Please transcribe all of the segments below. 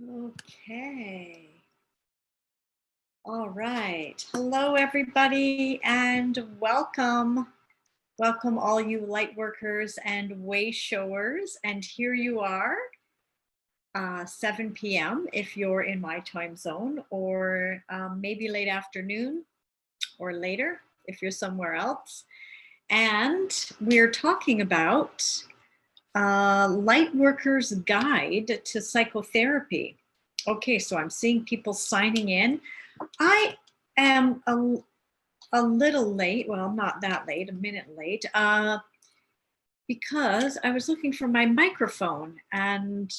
Okay. All right. Hello, everybody, and welcome. Welcome, all you light workers and way showers. And here you are, 7 p.m. if you're in my time zone, or maybe late afternoon or later if you're somewhere else. And we're talking about Lightworker's Guide to Psychotherapy. Okay, so I'm seeing people signing in. I am a little late. Well, not that late, a minute late, because I was looking for my microphone. And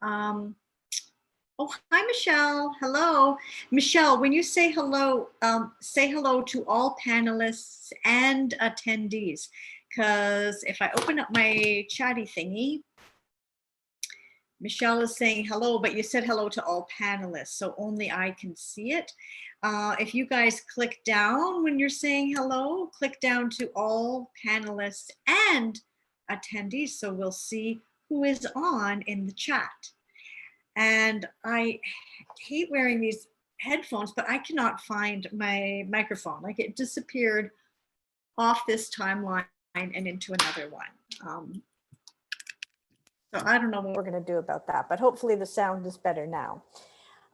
oh, hi, Michelle. Hello, Michelle. When you say hello to all panelists and attendees. Because if I open up my chatty thingy, Michelle is saying hello, but you said hello to all panelists, so only I can see it. If you guys click down when you're saying hello, click down to all panelists and attendees, so we'll see who is on in the chat. And I hate wearing these headphones, but I cannot find my microphone. Like, it disappeared off this timeline and into another one. So I don't know what we're going to do about that, but hopefully the sound is better now.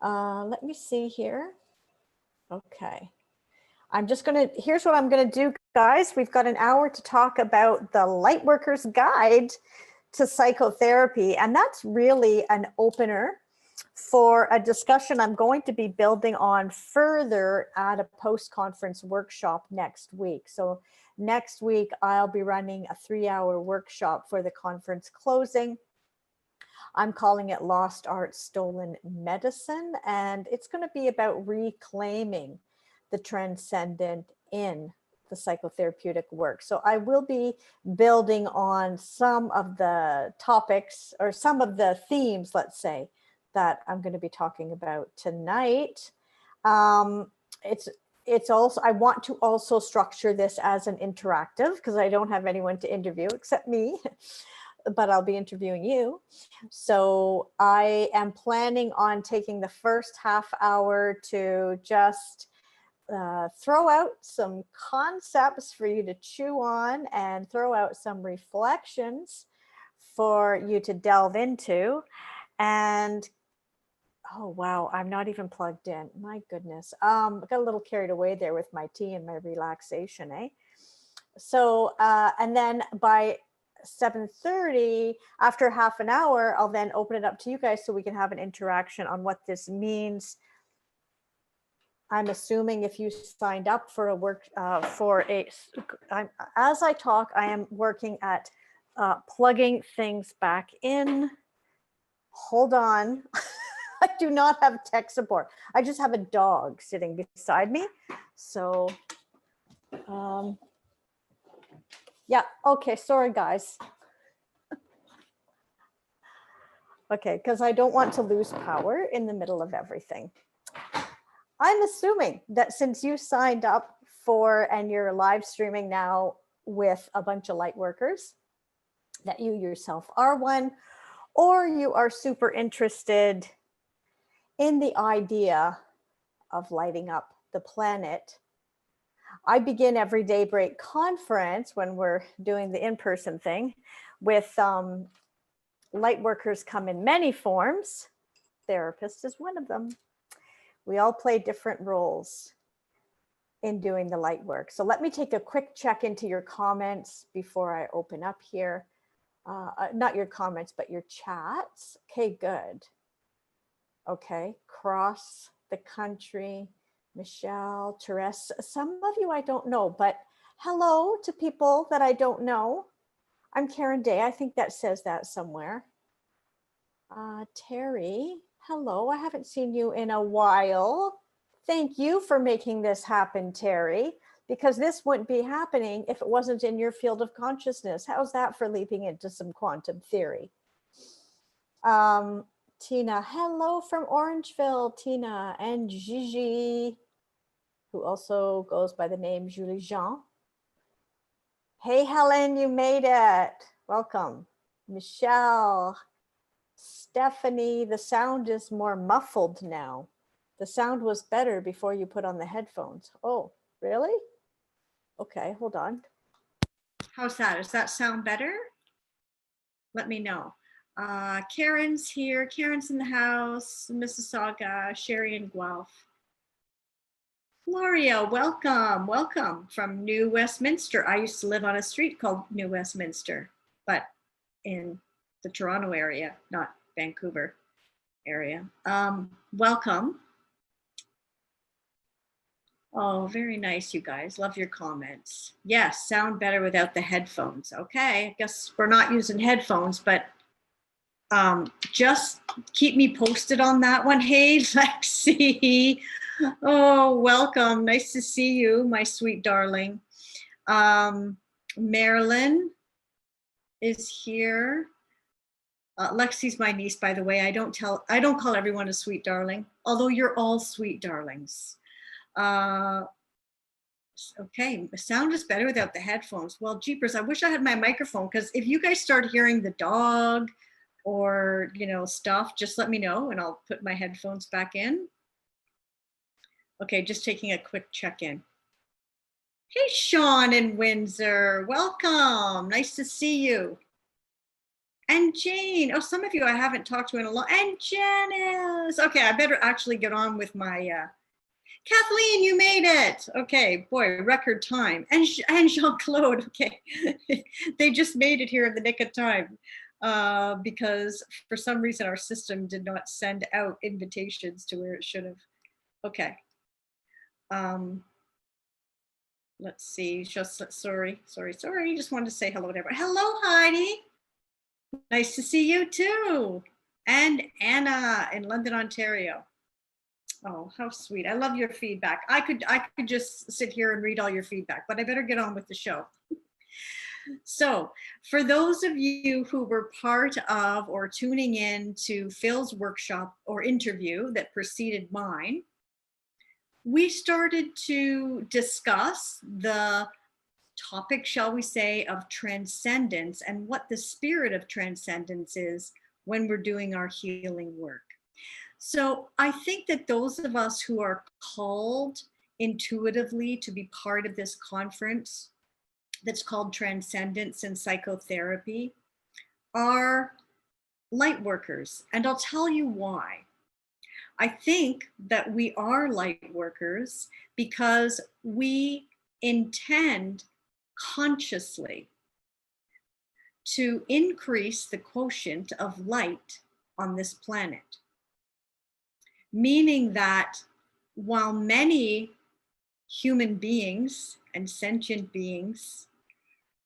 Let me see here. Okay. Here's what I'm going to do, guys. We've got an hour to talk about the Lightworker's Guide to Psychotherapy, and that's really an opener for a discussion I'm going to be building on further at a post-conference workshop next week. So next week, I'll be running a 3-hour workshop for the conference closing. I'm calling it Lost Art, Stolen Medicine, and it's going to be about reclaiming the transcendent in the psychotherapeutic work. So I will be building on some of the topics or some of the themes, let's say, that I'm going to be talking about tonight. It's also, I want to also structure this as an interactive because I don't have anyone to interview except me, but I'll be interviewing you. So I am planning on taking the first half hour to just throw out some concepts for you to chew on and throw out some reflections for you to delve into. And oh, wow, I'm not even plugged in. My goodness. I got a little carried away there with my tea and my relaxation, eh? So, and then by 7:30, after half an hour, I'll then open it up to you guys so we can have an interaction on what this means. I'm assuming if you signed up for a work, as I talk, I am working at plugging things back in. Hold on. I do not have tech support. I just have a dog sitting beside me. So, yeah, okay, sorry guys. Okay, because I don't want to lose power in the middle of everything. I'm assuming that since you signed up for and you're live streaming now with a bunch of light workers, that you yourself are one, or you are super interested in the idea of lighting up the planet. I begin every Daybreak conference when we're doing the in-person thing with light workers come in many forms. Therapist is one of them. We all play different roles in doing the light work. So let me take a quick check into your comments before I open up here. Not your comments, but your chats. Okay, good. Okay, cross the country. Michelle, Therese, some of you I don't know, but hello to people that I don't know. I'm Karen Day. I think that says that somewhere. Terry, hello. I haven't seen you in a while. Thank you for making this happen, Terry, because this wouldn't be happening if it wasn't in your field of consciousness. How's that for leaping into some quantum theory? Tina, hello from Orangeville, Tina, and Gigi, who also goes by the name Julie Jean. Hey, Helen, you made it. Welcome. Michelle, Stephanie, the sound is more muffled now. The sound was better before you put on the headphones. Oh, really? Okay, hold on. How's that? Does that sound better? Let me know. Karen's here. Karen's in the house. Mississauga, Sherry and Guelph. Gloria, welcome. Welcome from New Westminster. I used to live on a street called New Westminster, but in the Toronto area, not Vancouver area. Welcome. Oh, very nice, you guys. Love your comments. Yes, sound better without the headphones. Okay, I guess we're not using headphones, but just keep me posted on that one. Hey, Lexi. Oh, welcome. Nice to see you, my sweet darling. Marilyn is here. Lexi's my niece, by the way. I don't call everyone a sweet darling, although you're all sweet darlings. Okay, the sound is better without the headphones. Well, jeepers, I wish I had my microphone, because if you guys start hearing the dog or, you know, stuff, just let me know and I'll put my headphones back in. Okay, just taking a quick check-in. Hey, Sean in Windsor, welcome. Nice to see you. And Jane, oh, some of you I haven't talked to in a long, and Janice. Okay, I better actually get on with my, Kathleen, you made it. Okay, boy, record time. And Jean-Claude, okay. They just made it here in the nick of time because for some reason our system did not send out invitations to where it should have. Okay. Let's see, sorry. Just wanted to say hello to everyone. Hello, Heidi. Nice to see you too. And Anna in London, Ontario. Oh, how sweet. I love your feedback. I could just sit here and read all your feedback, but I better get on with the show. So for those of you who were part of or tuning in to Phil's workshop or interview that preceded mine, we started to discuss the topic, shall we say, of transcendence and what the spirit of transcendence is when we're doing our healing work. So I think that those of us who are called intuitively to be part of this conference that's called Transcendence in Psychotherapy are light workers. And I'll tell you why. I think that we are light workers because we intend consciously to increase the quotient of light on this planet. Meaning that while many human beings and sentient beings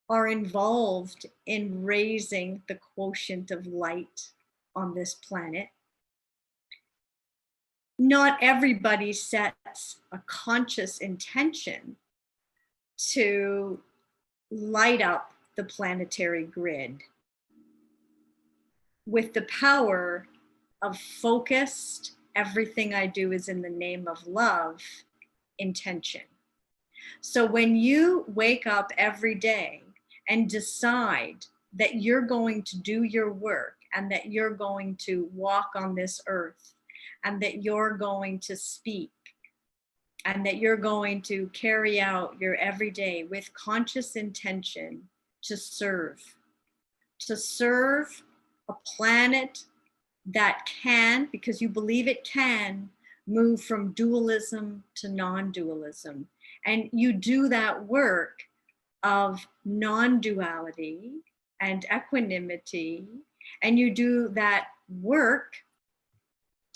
are involved in raising the quotient of light on this planet, not everybody sets a conscious intention to light up the planetary grid with the power of focused, everything I do is in the name of love, intention. So when you wake up every day and decide that you're going to do your work and that you're going to walk on this earth and that you're going to speak and that you're going to carry out your everyday with conscious intention to serve a planet that can, because you believe it can, move from dualism to non-dualism. And you do that work of non-duality and equanimity, and you do that work,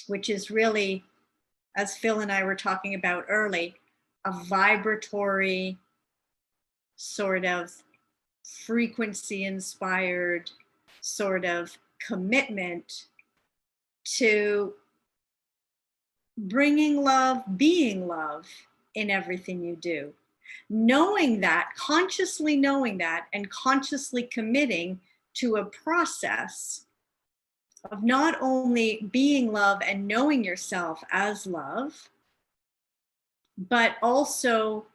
which is really, as Phil and I were talking about early, a vibratory sort of frequency-inspired sort of commitment to bringing love, being love in everything you do. Knowing that, consciously knowing that, and consciously committing to a process of not only being love and knowing yourself as love, but also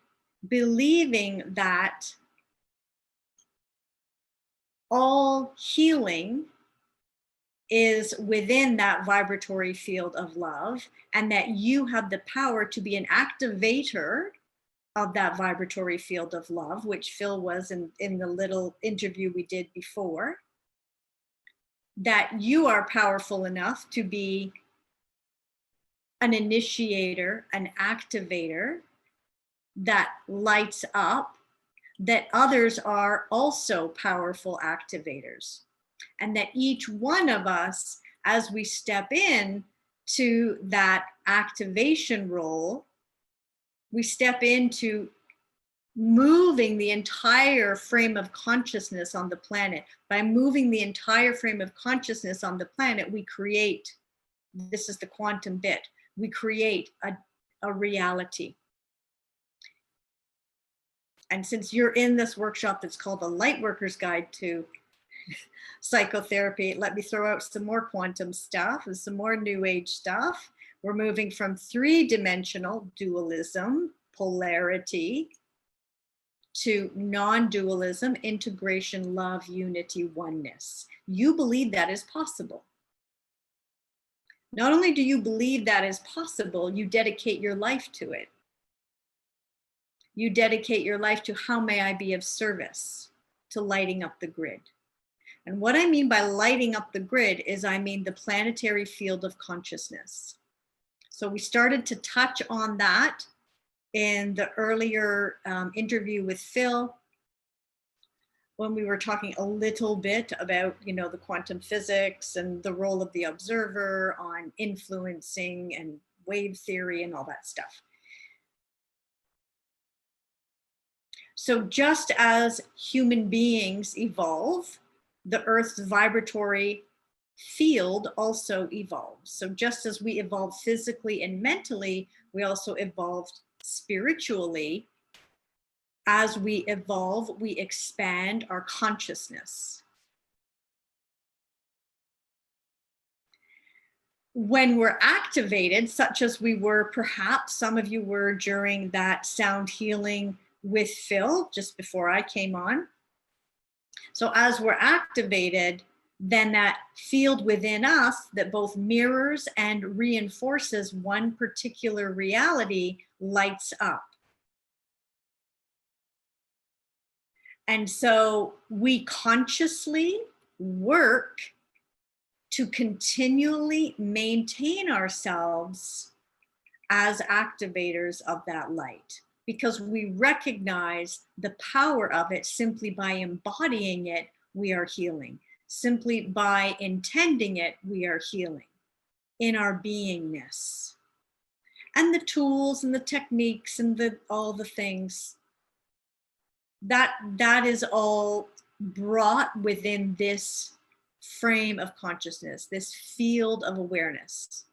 believing that all healing is within that vibratory field of love, and that you have the power to be an activator of that vibratory field of love, which Phil was in the little interview we did before, that you are powerful enough to be an initiator, an activator that lights up, that others are also powerful activators. And that each one of us, as we step in to that activation role, we step into moving the entire frame of consciousness on the planet. By moving the entire frame of consciousness on the planet, we create, this is the quantum bit, we create a reality. And since you're in this workshop that's called the Lightworker's Guide to Psychotherapy, let me throw out some more quantum stuff and some more new age stuff. We're moving from three-dimensional dualism, polarity, to non-dualism, integration, love, unity, oneness. You believe that is possible. Not only do you believe that is possible, you dedicate your life to it. You dedicate your life to how may I be of service to lighting up the grid. And what I mean by lighting up the grid is I mean the planetary field of consciousness. So we started to touch on that in the earlier interview with Phil, when we were talking a little bit about, the quantum physics and the role of the observer on influencing and wave theory and all that stuff. So just as human beings evolve, the Earth's vibratory field also evolves. So just as we evolve physically and mentally, we also evolved spiritually. As we evolve, we expand our consciousness. When we're activated, such as we were, perhaps some of you were during that sound healing with Phil just before I came on. So as we're activated, then that field within us that both mirrors and reinforces one particular reality lights up. And so we consciously work to continually maintain ourselves as activators of that light, because we recognize the power of it. Simply by embodying it, we are healing. Simply by intending it, we are healing in our beingness. And the tools and the techniques and all the things, that is all brought within this frame of consciousness, this field of awareness.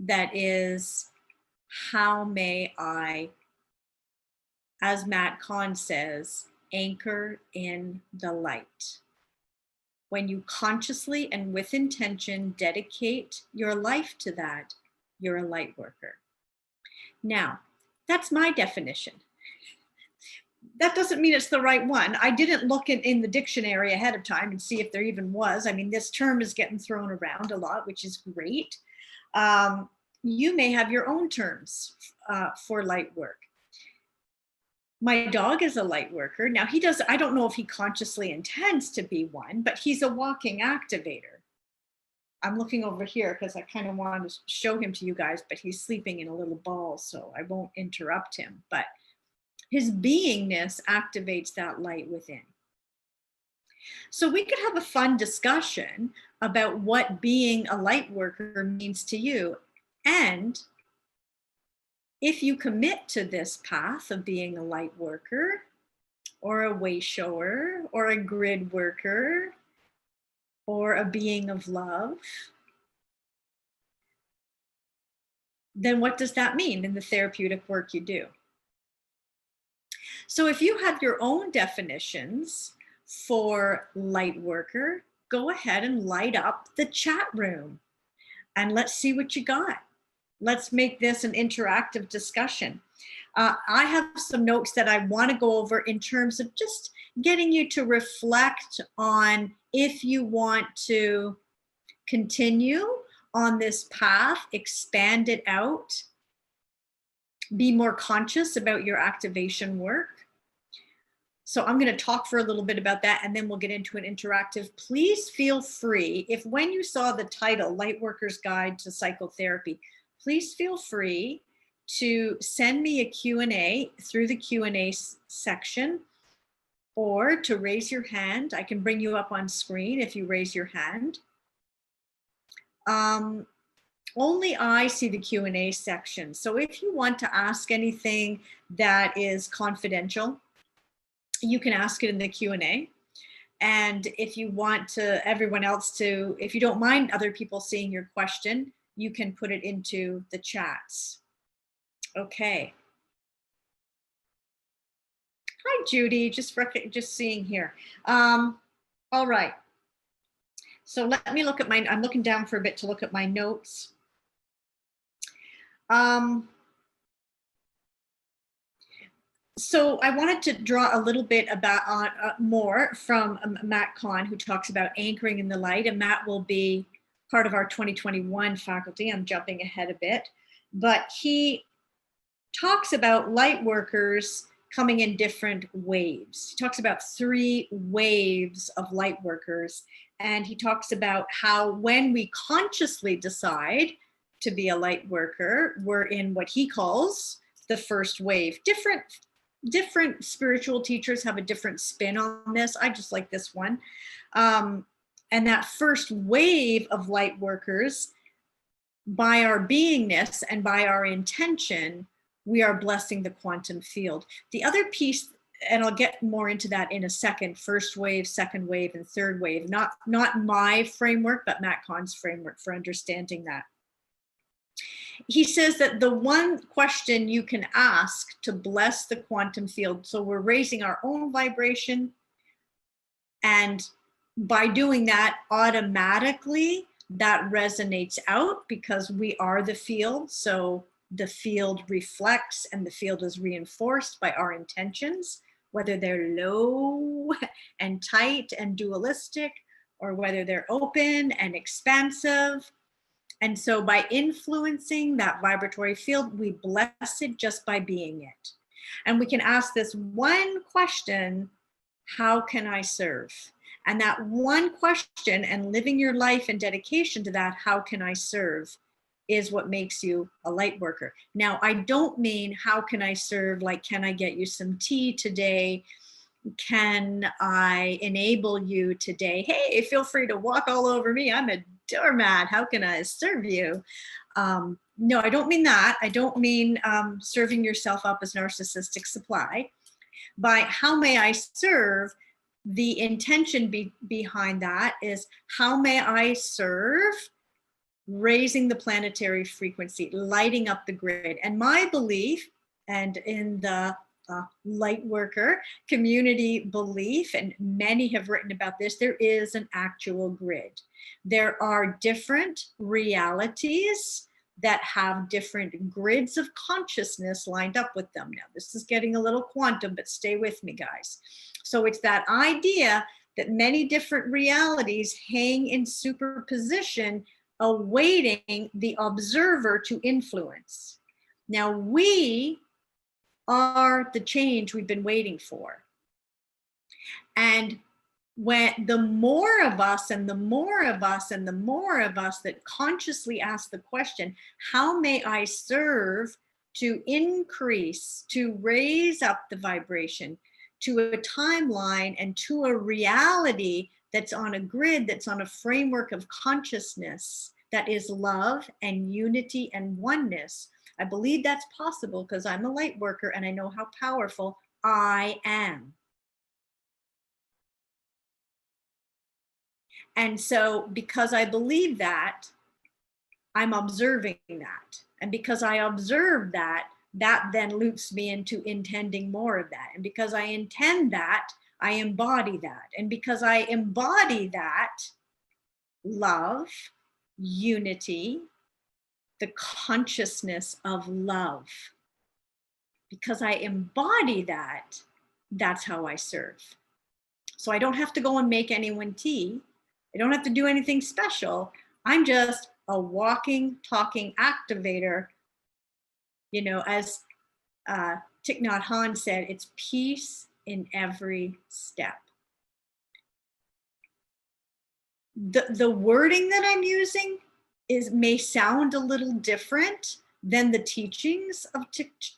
That is, how may I, as Matt Kahn says, anchor in the light. When you consciously and with intention dedicate your life to that, you're a light worker. Now, that's my definition. That doesn't mean it's the right one. I didn't look in the dictionary ahead of time and see if there even was. I mean, this term is getting thrown around a lot, which is great. You may have your own terms for light work. My dog is a light worker. Now I don't know if he consciously intends to be one, but he's a walking activator. I'm looking over here because I kind of want to show him to you guys, but he's sleeping in a little ball, so I won't interrupt him. But his beingness activates that light within. So we could have a fun discussion about what being a light worker means to you. And if you commit to this path of being a light worker, or a way shower, or a grid worker, or a being of love, then what does that mean in the therapeutic work you do? So if you have your own definitions for light worker, go ahead and light up the chat room and let's see what you got. Let's make this an interactive discussion. I have some notes that I want to go over in terms of just getting you to reflect on if you want to Continue on this path, expand it out, be more conscious about your activation work. So I'm going to talk for a little bit about that, and then we'll get into an interactive. Please feel free, if when you saw the title, Lightworker's Guide to Psychotherapy, please feel free to send me a Q&A through the Q&A section, or to raise your hand. I can bring you up on screen if you raise your hand. Only I see the Q&A section. So if you want to ask anything that is confidential, you can ask it in the Q&A. And if you want to everyone else to, if you don't mind other people seeing your question, you can put it into the chats. Okay. Hi, Judy, just seeing here. All right. So let me look at my, I'm looking down for a bit to look at my notes. So I wanted to draw a little bit about more from Matt Kahn, who talks about anchoring in the light, and Matt will be part of our 2021 faculty. I'm jumping ahead a bit, but he talks about light workers coming in different waves. He talks about 3 waves of light workers, and he talks about how when we consciously decide to be a light worker, we're in what he calls the first wave. Different spiritual teachers have a different spin on this. I just like this one. And that first wave of light workers, by our beingness and by our intention, we are blessing the quantum field. The other piece, and I'll get more into that in a second, first wave, second wave, and third wave, not my framework, but Matt Kahn's framework for understanding that. He says that the one question you can ask to bless the quantum field, so we're raising our own vibration, and by doing that, automatically that resonates out because we are the field. So the field reflects and the field is reinforced by our intentions, whether they're low and tight and dualistic, or whether they're open and expansive. And so by influencing that vibratory field, we bless it just by being it. And we can ask this one question: how can I serve? And that one question, and living your life in dedication to that, how can I serve, is what makes you a light worker. Now, I don't mean how can I serve, like, can I get you some tea today? Can I enable you today? Hey, feel free to walk all over me. I'm a doormat. How can I serve you? No, I don't mean that. I don't mean serving yourself up as narcissistic supply. By how may I serve, the intention behind that is how may I serve, raising the planetary frequency, lighting up the grid. And my belief, and in the Lightworker community belief, and many have written about this, there is an actual grid. There are different realities that have different grids of consciousness lined up with them. Now, this is getting a little quantum, but stay with me, guys. So it's that idea that many different realities hang in superposition, awaiting the observer to influence. Now, we are the change we've been waiting for. And when the more of us and the more of us and the more of us that consciously ask the question, how may I serve to increase, to raise up the vibration to a timeline and to a reality that's on a grid, that's on a framework of consciousness that is love and unity and oneness. I believe that's possible because I'm a light worker and I know how powerful I am. And so because I believe that, I'm observing that. And because I observe that, that then loops me into intending more of that. And because I intend that, I embody that. And because I embody that, love, unity, the consciousness of love, because I embody that, that's how I serve. So I don't have to go and make anyone tea. I don't have to do anything special. I'm just a walking, talking activator. You know, as Thich Nhat Hanh said, it's peace in every step. The wording that I'm using may sound a little different than the teachings of Thich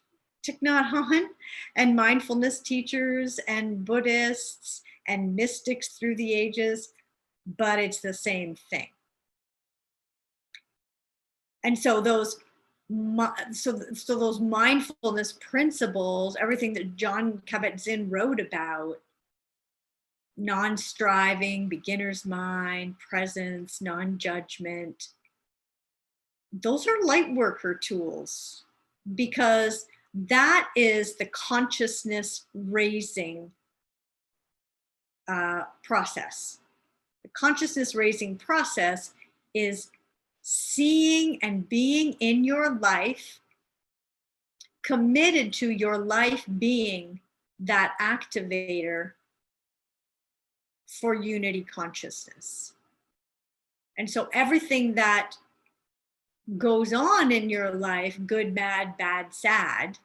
Nhat Hanh and mindfulness teachers and Buddhists and mystics through the ages, but it's the same thing. And so those mindfulness principles, everything that Jon Kabat-Zinn wrote about, non-striving, beginner's mind, presence, non-judgment, those are Lightworker tools, because that is the consciousness raising process. The consciousness raising process is seeing and being in your life, committed to your life being that activator for unity consciousness. And so everything that goes on in your life, good, bad, sad,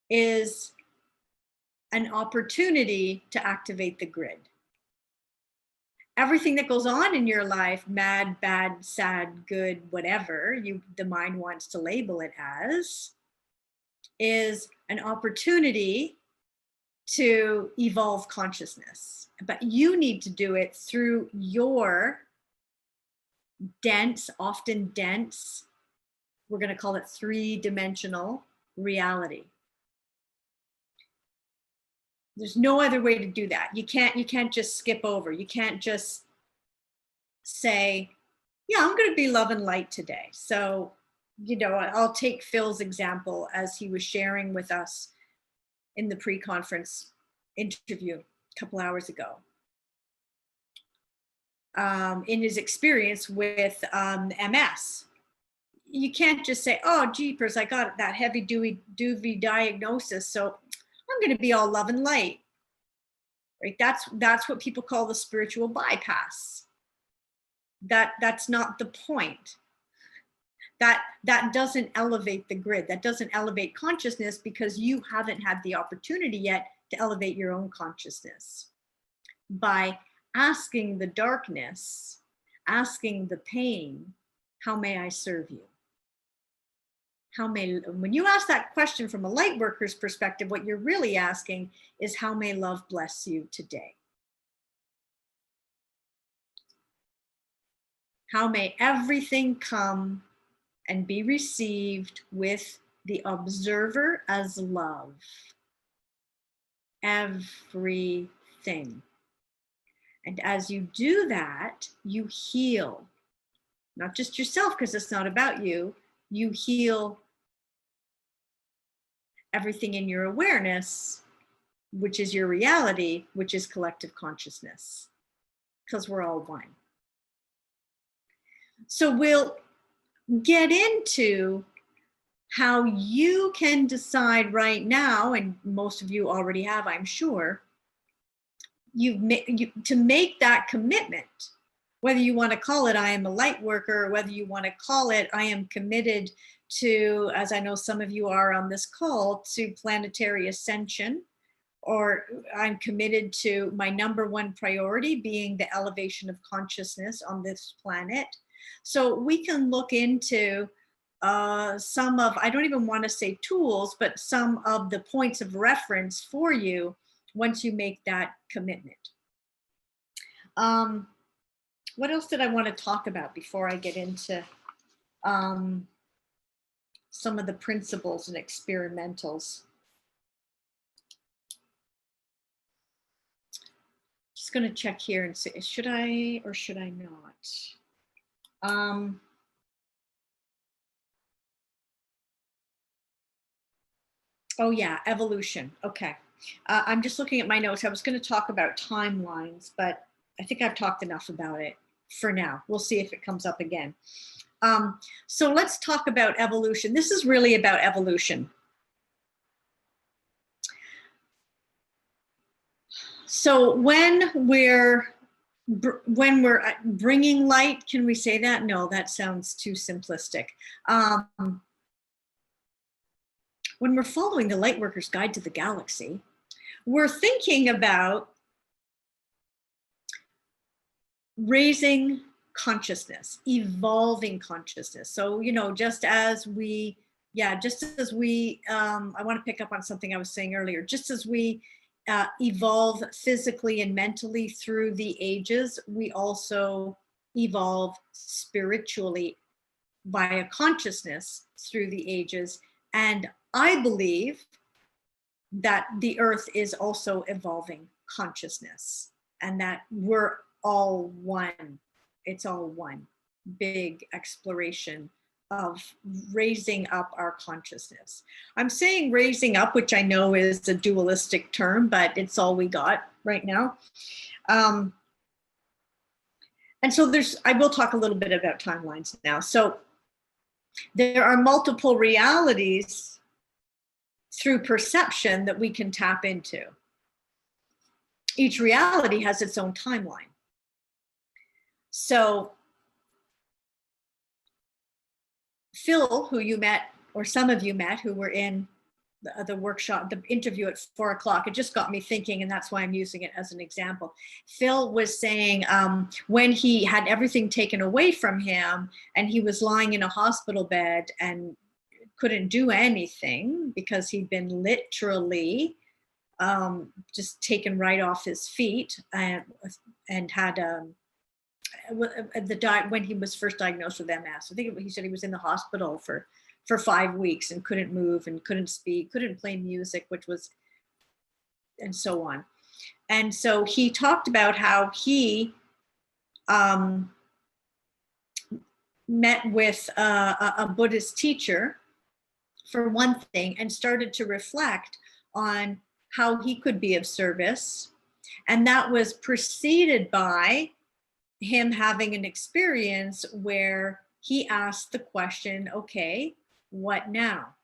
is an opportunity to activate the grid. Everything that goes on in your life, mad, bad, sad, good, whatever the mind wants to label it as, is an opportunity to evolve consciousness. But you need to do it through your dense, often dense, we're going to call it 3-dimensional reality. There's no other way to do that. You can't just skip over. You can't just say, yeah, I'm going to be love and light today. So, you know, I'll take Phil's example as he was sharing with us in the pre-conference interview a couple hours ago. In his experience with MS. You can't just say, oh, jeepers, I got that heavy duty diagnosis, so I'm going to be all love and light. Right? That's what people call the spiritual bypass. That's not the point. That doesn't elevate the grid. That doesn't elevate consciousness, because you haven't had the opportunity yet to elevate your own consciousness. By asking the darkness, asking the pain, how may I serve you? When you ask that question from a light worker's perspective, what you're really asking is, how may love bless you today? How may everything come and be received with the observer as love? Everything. And as you do that, you heal, not just yourself, because it's not about you. You heal everything in your awareness, which is your reality, which is collective consciousness, because we're all one. So we'll get into how you can decide right now, and most of you already have, I'm sure, to make that commitment, whether you want to call it I am a light worker, or whether you want to call it I am committed to, as I know some of you are on this call, to planetary ascension, or I'm committed to my number one priority being the elevation of consciousness on this planet. So we can look into some of, I don't even want to say tools, but some of the points of reference for you once you make that commitment. What else did I want to talk about before I get into some of the principles and experimentals? Just going to check here and see, should I or should I not? Oh yeah, evolution. Okay. I'm just looking at my notes. I was going to talk about timelines, but I think I've talked enough about it for now. We'll see if it comes up again. So let's talk about evolution. This is really about evolution. So when we're when we're bringing light, can we say that? No, that sounds too simplistic. When we're following the Lightworker's Guide to the Galaxy, we're thinking about raising consciousness, evolving consciousness. So, just as we, I want to pick up on something I was saying earlier, just as we evolve physically and mentally through the ages, we also evolve spiritually via consciousness through the ages. And I believe that the earth is also evolving consciousness, and that we're all one. It's all one big exploration of raising up our consciousness. I'm saying raising up, which I know is a dualistic term, but it's all we got right now. And so I will talk a little bit about timelines now. So there are multiple realities through perception that we can tap into. Each reality has its own timeline. So Phil, who you met, or some of you met, who were in the workshop, the interview at 4 o'clock, it just got me thinking, and that's why I'm using it as an example. Phil was saying when he had everything taken away from him and he was lying in a hospital bed and couldn't do anything because he'd been literally just taken right off his feet, and had when he was first diagnosed with MS. I think he said he was in the hospital for 5 weeks and couldn't move and couldn't speak, couldn't play music, and so on. And so he talked about how he met with a Buddhist teacher, for one thing, and started to reflect on how he could be of service. And that was preceded by him having an experience where he asked the question, okay, what now?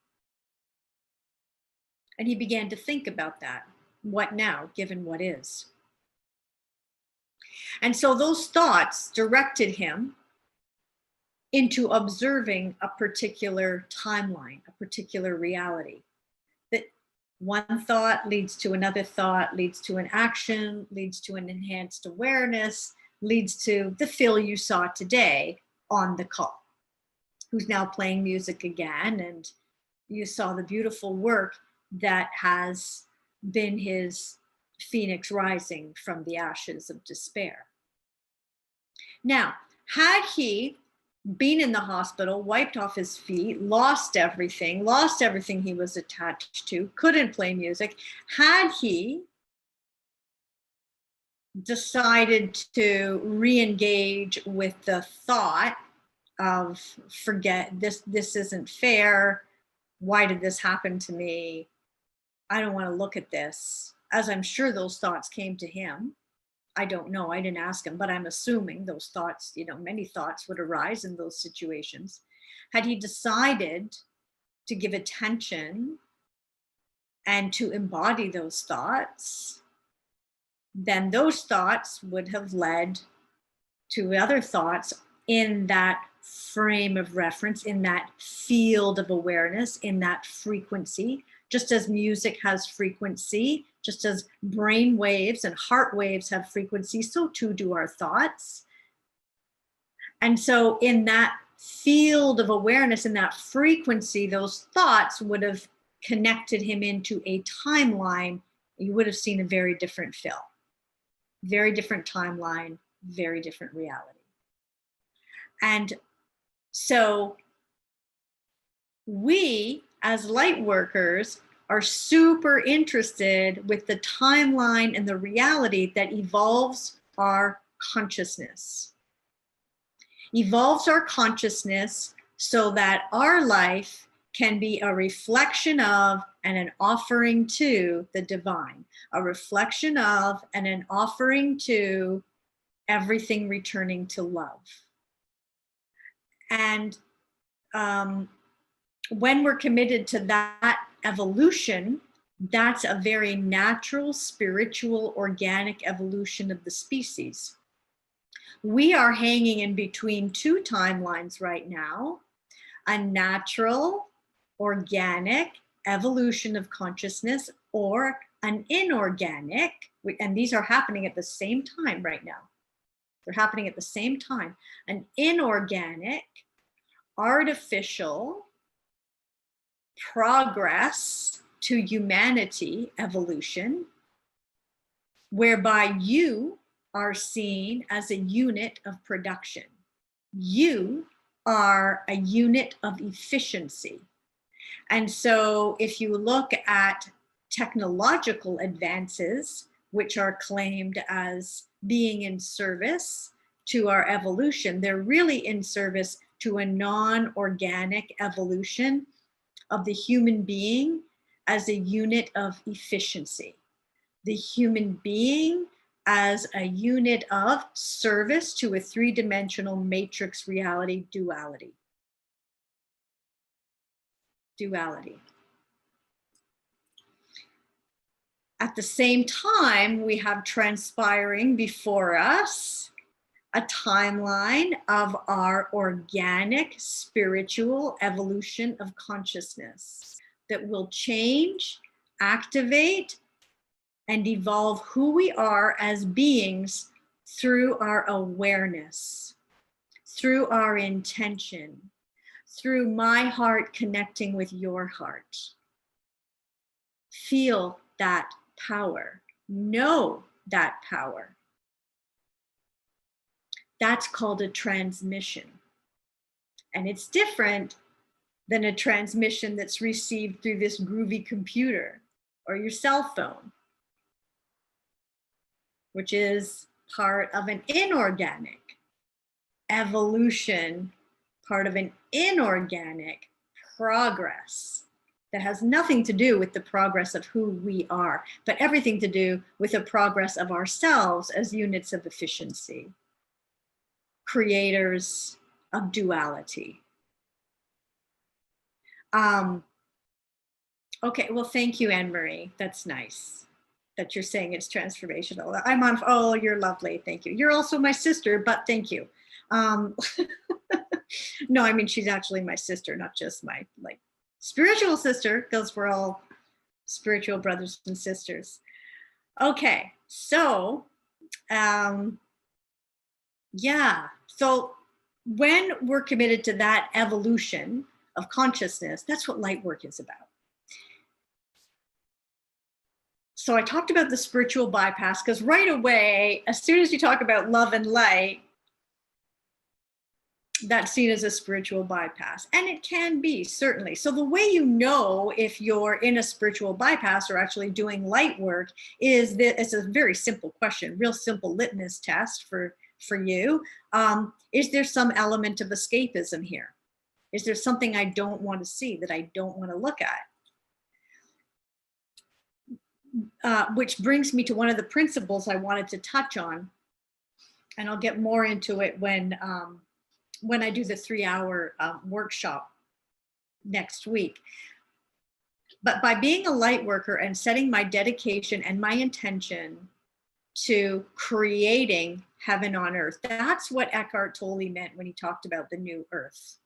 And he began to think about that. What now, given what is? And so those thoughts directed him into observing a particular timeline, a particular reality. That one thought leads to another thought, leads to an action, leads to an enhanced awareness, leads to the Phil you saw today on the call, who's now playing music again. And you saw the beautiful work that has been his phoenix rising from the ashes of despair. Now, had he been in the hospital, wiped off his feet, lost everything he was attached to, couldn't play music, had he decided to re-engage with the thought of, forget this isn't fair, why did this happen to me, I don't want to look at this, as I'm sure those thoughts came to him. I don't know, I didn't ask him, but I'm assuming those thoughts, many thoughts would arise in those situations. Had he decided to give attention and to embody those thoughts, then those thoughts would have led to other thoughts in that frame of reference, in that field of awareness, in that frequency. Just as music has frequency, just as brain waves and heart waves have frequency, so too do our thoughts. And so in that field of awareness, in that frequency, those thoughts would have connected him into a timeline. You would have seen a very different Phil. Very different timeline, very different reality. And so we, as light workers, are super interested with the timeline and the reality that evolves our consciousness. Evolves our consciousness so that our life can be a reflection of and an offering to the divine, a reflection of and an offering to everything returning to love. And when we're committed to that evolution, that's a very natural, spiritual, organic evolution of the species. We are hanging in between two timelines right now, a natural, organic evolution of consciousness or an inorganic, and these are happening at the same time right now. They're happening at the same time. An inorganic, artificial progress to humanity evolution, whereby you are seen as a unit of production. You are a unit of efficiency. And so if you look at technological advances, which are claimed as being in service to our evolution, they're really in service to a non-organic evolution of the human being as a unit of efficiency. The human being as a unit of service to a three-dimensional matrix reality duality. At the same time, we have transpiring before us a timeline of our organic spiritual evolution of consciousness that will change, activate, and evolve who we are as beings through our awareness, through our intention, through my heart connecting with your heart. Feel that power. Know that power. That's called a transmission. And it's different than a transmission that's received through this groovy computer or your cell phone, which is part of an inorganic evolution, part of an inorganic progress that has nothing to do with the progress of who we are, but everything to do with the progress of ourselves as units of efficiency, creators of duality. Okay, well, thank you, Anne-Marie. That's nice that you're saying it's transformational. I'm on, oh, you're lovely, thank you. You're also my sister, but thank you. No, I mean, she's actually my sister, not just my spiritual sister, because we're all spiritual brothers and sisters. Okay, so yeah, so when we're committed to that evolution of consciousness, that's what light work is about. So I talked about the spiritual bypass because right away, as soon as you talk about love and light, that's seen as a spiritual bypass. And it can be, certainly. So the way you know if you're in a spiritual bypass or actually doing light work is that it's a very simple question, real simple litmus test for you. Is there some element of escapism here? Is there something I don't want to see, that I don't want to look at? Which brings me to one of the principles I wanted to touch on, and I'll get more into it when I do the 3-hour workshop next week. But by being a light worker and setting my dedication and my intention to creating heaven on earth, that's what Eckhart Tolle meant when he talked about the new earth.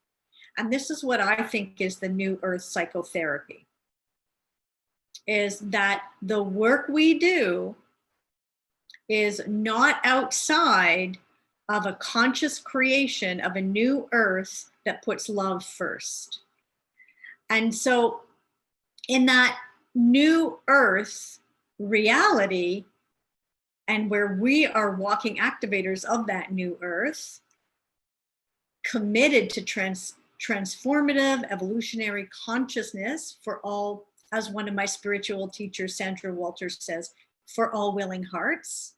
And this is what I think is the new Earth Psychotherapy, is that the work we do is not outside of a conscious creation of a new earth that puts love first. And so in that new earth reality, and where we are walking activators of that new earth, committed to transformative evolutionary consciousness for all, as one of my spiritual teachers, Sandra Walters, says, for all willing hearts,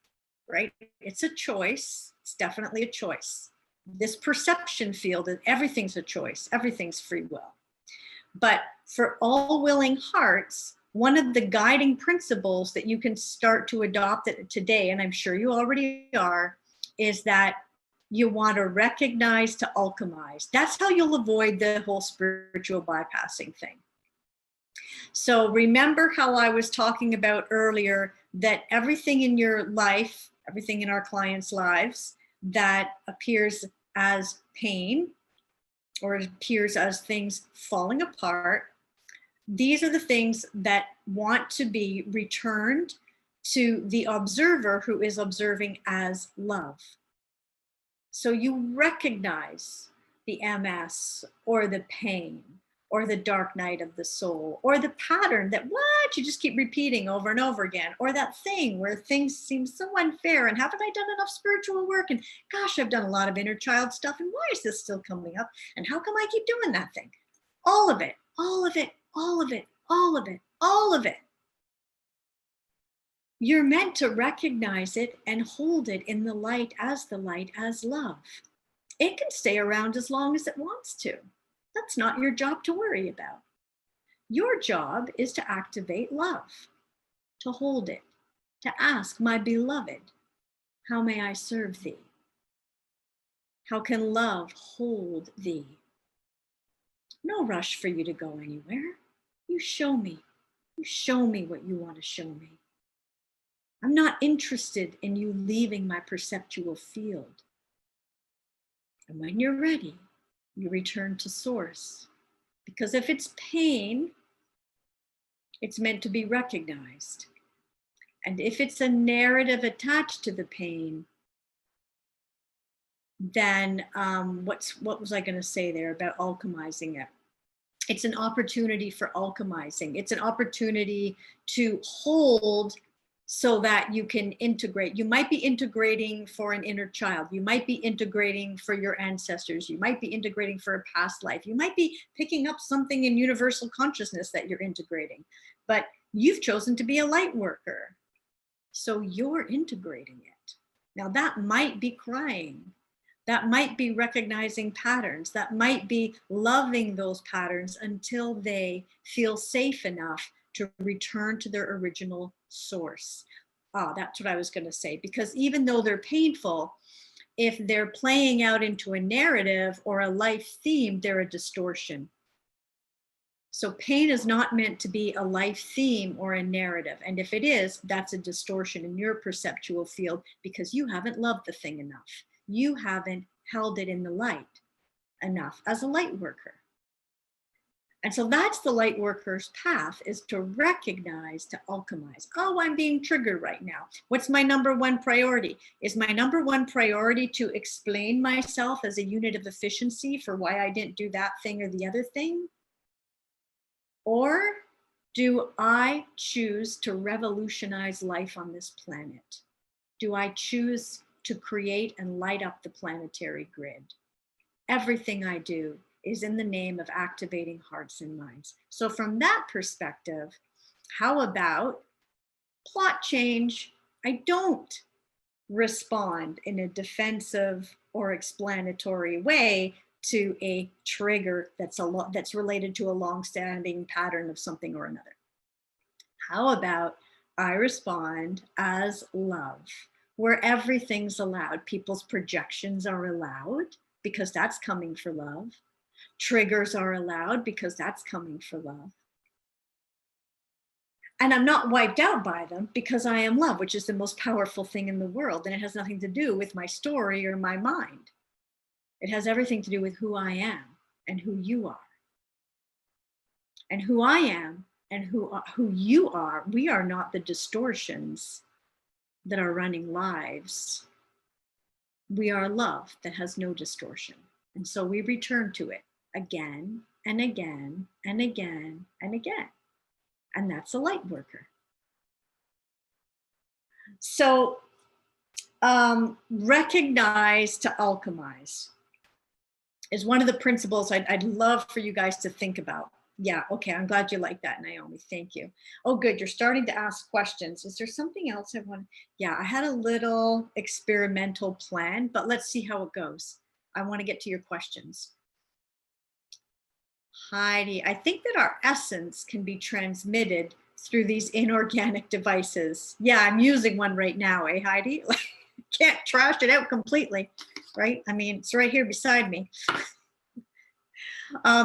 right? It's a choice. It's definitely a choice. This perception field, everything's a choice. Everything's free will. But for all willing hearts, one of the guiding principles that you can start to adopt today, and I'm sure you already are, is that you want to recognize to alchemize. That's how you'll avoid the whole spiritual bypassing thing. So remember how I was talking about earlier that everything in your life, everything in our clients' lives, that appears as pain, or it appears as things falling apart, these are the things that want to be returned to the observer who is observing as love. So you recognize the MS or the pain or the dark night of the soul or the pattern that what you just keep repeating over and over again, or that thing where things seem so unfair and haven't I done enough spiritual work, and gosh, I've done a lot of inner child stuff, and why is this still coming up, and how come I keep doing that thing? All of it, all of it, all of it, all of it, all of it. You're meant to recognize it and hold it in the light as love. It can stay around as long as it wants to. That's not your job to worry about. Your job is to activate love, to hold it, to ask, my beloved, how may I serve thee? How can love hold thee? No rush for you to go anywhere. You show me. You show me what you want to show me. I'm not interested in you leaving my perceptual field. And when you're ready, you return to source. Because if it's pain, it's meant to be recognized. And if it's a narrative attached to the pain, then what was I going to say there about alchemizing it? It's an opportunity for alchemizing. It's an opportunity to hold so that you can integrate. You might be integrating for an inner child. You might be integrating for your ancestors. You might be integrating for a past life. You might be picking up something in universal consciousness that you're integrating. But you've chosen to be a light worker. So you're integrating it. Now that might be crying. That might be recognizing patterns. That might be loving those patterns until they feel safe enough to return to their original source. That's what I was going to say. Because even though they're painful, if they're playing out into a narrative or a life theme, they're a distortion. So pain is not meant to be a life theme or a narrative. And if it is, that's a distortion in your perceptual field because you haven't loved the thing enough. You haven't held it in the light enough as a light worker. And so that's the light worker's path, is to recognize, to alchemize. Oh, I'm being triggered right now. What's my number one priority? Is my number one priority to explain myself as a unit of efficiency for why I didn't do that thing or the other thing? Or do I choose to revolutionize life on this planet? Do I choose to create and light up the planetary grid? Everything I do is in the name of activating hearts and minds. So from that perspective, how about plot change? I don't respond in a defensive or explanatory way to a trigger that's related to a long-standing pattern of something or another. How about I respond as love, where everything's allowed? People's projections are allowed because that's coming for love. Triggers are allowed because that's coming for love. And I'm not wiped out by them because I am love, which is the most powerful thing in the world. And it has nothing to do with my story or my mind. It has everything to do with who I am and who you are. And who I am and who you are, we are not the distortions that are running lives. We are love that has no distortion. And so we return to it again and again and again and again. And that's a light worker. So recognize to alchemize is one of the principles I'd love for you guys to think about. Yeah, okay, I'm glad you like that, Naomi. Thank you. Oh, good, you're starting to ask questions. Is there something else I want? Yeah, I had a little experimental plan, but let's see how it goes. I want to get to your questions. Heidi, I think that our essence can be transmitted through these inorganic devices. Yeah, I'm using one right now, Heidi? Can't trash it out completely, right? I mean, it's right here beside me.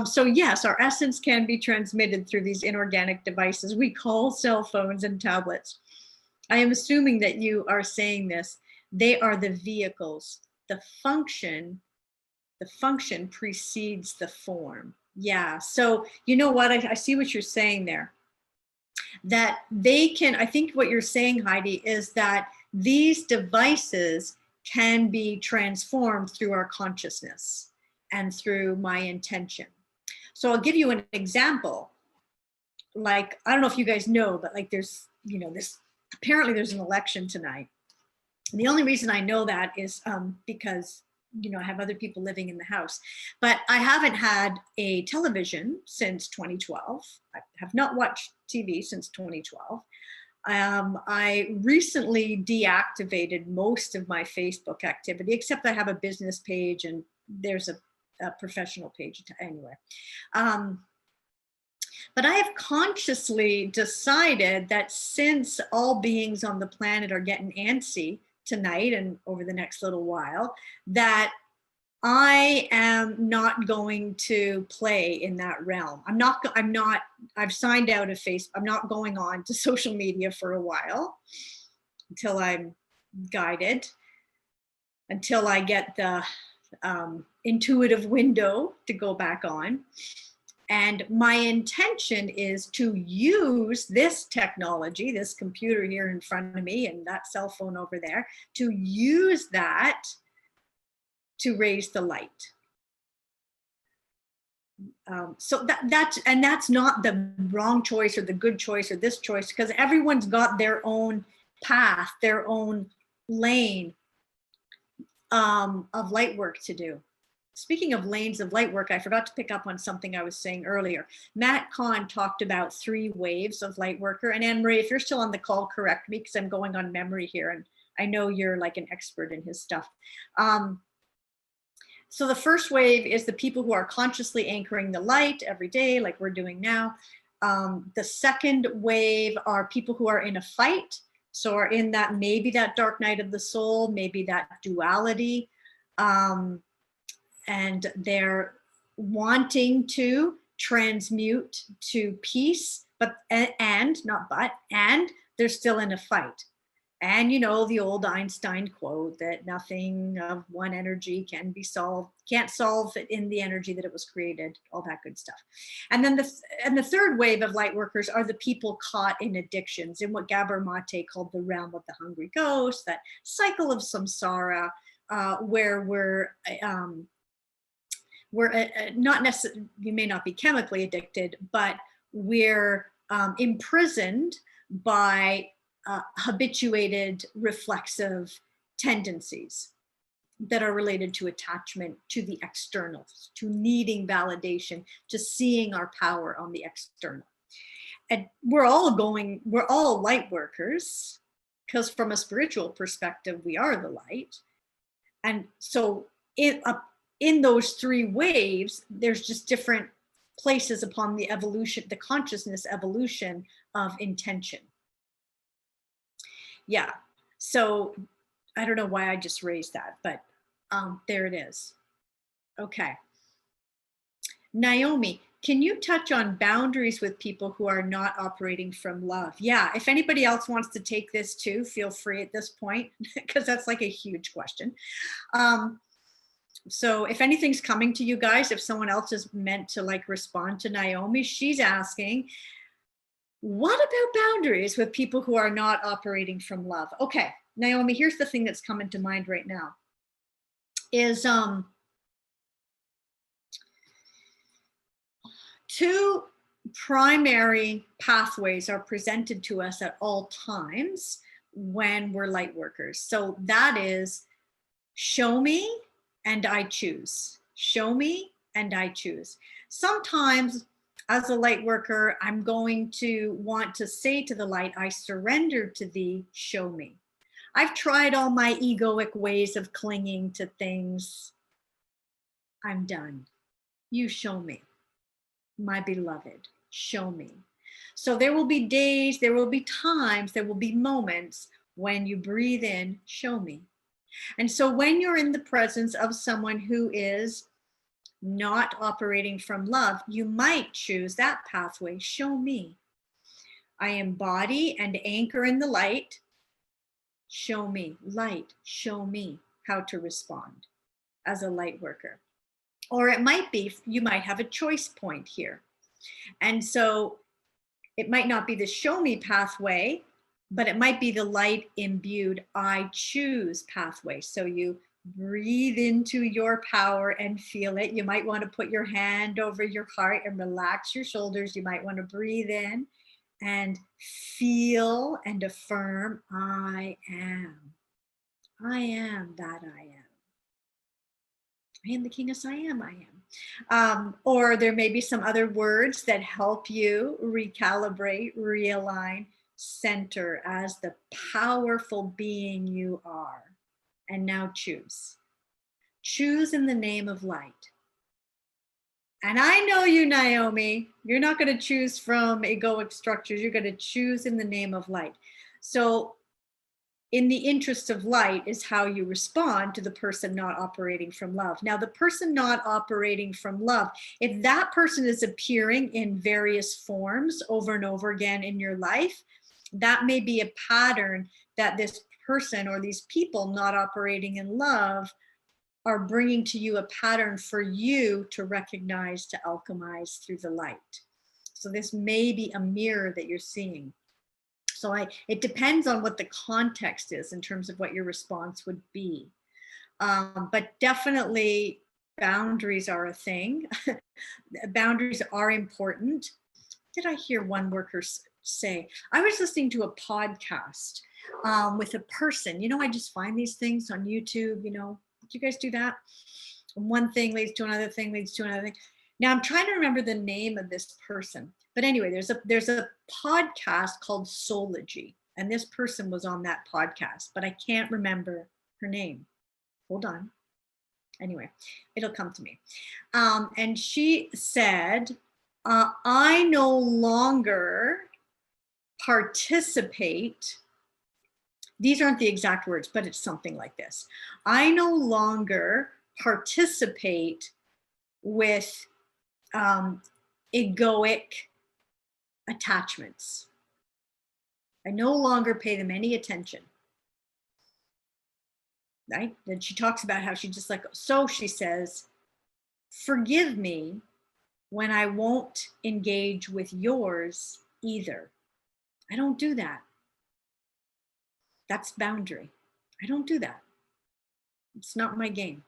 So yes, our essence can be transmitted through these inorganic devices we call cell phones and tablets. I am assuming that you are saying this. They are the vehicles the function precedes the form. Yeah. So you know what? I see what you're saying there. That they can, I think what you're saying, Heidi, is that these devices can be transformed through our consciousness and through my intention. So I'll give you an example. Like, I don't know if you guys know, but like there's, apparently there's an election tonight. And the only reason I know that is because, I have other people living in the house, but I haven't had a television since 2012. I have not watched TV since 2012. I recently deactivated most of my Facebook activity, except I have a business page and there's a professional page anyway. But I have consciously decided that since all beings on the planet are getting antsy tonight and over the next little while, that I am not going to play in that realm. I've signed out of Facebook. I'm not going on to social media for a while until I'm guided, until I get the intuitive window to go back on. And my intention is to use this technology, this computer here in front of me and that cell phone over there, to use that to raise the light. So that's not the wrong choice or the good choice or this choice, because everyone's got their own path, their own lane of light work to do. Speaking of lanes of light work, I forgot to pick up on something I was saying earlier. Matt Kahn talked about 3 waves of light worker. And Anne-Marie, if you're still on the call, correct me, because I'm going on memory here. And I know you're like an expert in his stuff. So the first wave is the people who are consciously anchoring the light every day, like we're doing now. The second wave are people who are in a fight. So are in that, maybe that dark night of the soul, maybe that duality. And they're wanting to transmute to peace, and they're still in a fight. And the old Einstein quote that nothing of one energy can't solve it in the energy that it was created, all that good stuff. And then the third wave of light workers are the people caught in addictions, in what Gabor Mate called the realm of the hungry ghost, that cycle of samsara, where we're not necessarily, you may not be chemically addicted, but we're imprisoned by habituated reflexive tendencies that are related to attachment to the externals, to needing validation, to seeing our power on the external. And we're all light workers, because from a spiritual perspective, we are the light. And so in those 3 waves, there's just different places upon the evolution, the consciousness evolution of intention. Yeah, so I don't know why I just raised that, but there it is. Okay. Naomi, can you touch on boundaries with people who are not operating from love? Yeah, if anybody else wants to take this too, feel free at this point, because that's like a huge question. So if anything's coming to you guys, if someone else is meant to like respond to Naomi, she's asking, what about boundaries with people who are not operating from love? Okay, Naomi, here's the thing that's coming to mind right now is 2 primary pathways are presented to us at all times when we're light workers. So that is show me and I choose. Show me and I choose. Sometimes as a light worker, I'm going to want to say to the light, I surrender to thee, show me. I've tried all my egoic ways of clinging to things. I'm done. You show me. My beloved, show me. So there will be days, there will be times, there will be moments when you breathe in, show me. And so when you're in the presence of someone who is not operating from love, you might choose that pathway, show me. I embody and anchor in the light, show me. Light, show me. how to respond as a light worker. Or it might be, you might have a choice point here. And so it might not be the show me pathway, but it might be the light imbued I choose pathway. So you breathe into your power and feel it. You might want to put your hand over your heart and relax your shoulders. You might want to breathe in and feel and affirm, I am. I am that I am. I am the king as I am. I am. Or there may be some other words that help you recalibrate, realign, center as the powerful being you are. And now choose. Choose in the name of light. And I know you, Naomi, you're not going to choose from egoic structures. You're going to choose in the name of light. So in the interest of light is how you respond to the person not operating from love. Now, the person not operating from love, if that person is appearing in various forms over and over again in your life, that may be a pattern that this person or these people not operating in love are bringing to you, a pattern for you to recognize, to alchemize through the light. So this may be a mirror that you're seeing. So it depends on what the context is in terms of what your response would be. But definitely boundaries are a thing. Boundaries are important. Did I hear one worker say? I was listening to a podcast with a person. You know, I just find these things on YouTube, you know. Do you guys do that? One thing leads to another thing, leads to another thing. Now I'm trying to remember the name of this person. But anyway, there's a podcast called Soulology, and this person was on that podcast, but I can't remember her name. Hold on. Anyway, it'll come to me. And she said, I no longer participate. These aren't the exact words, but it's something like this. I no longer participate with egoic attachments. I no longer pay them any attention. Right? Then she talks about how she just like, so she says, forgive me when I won't engage with yours either. I don't do that. That's boundary. I don't do that. It's not my game.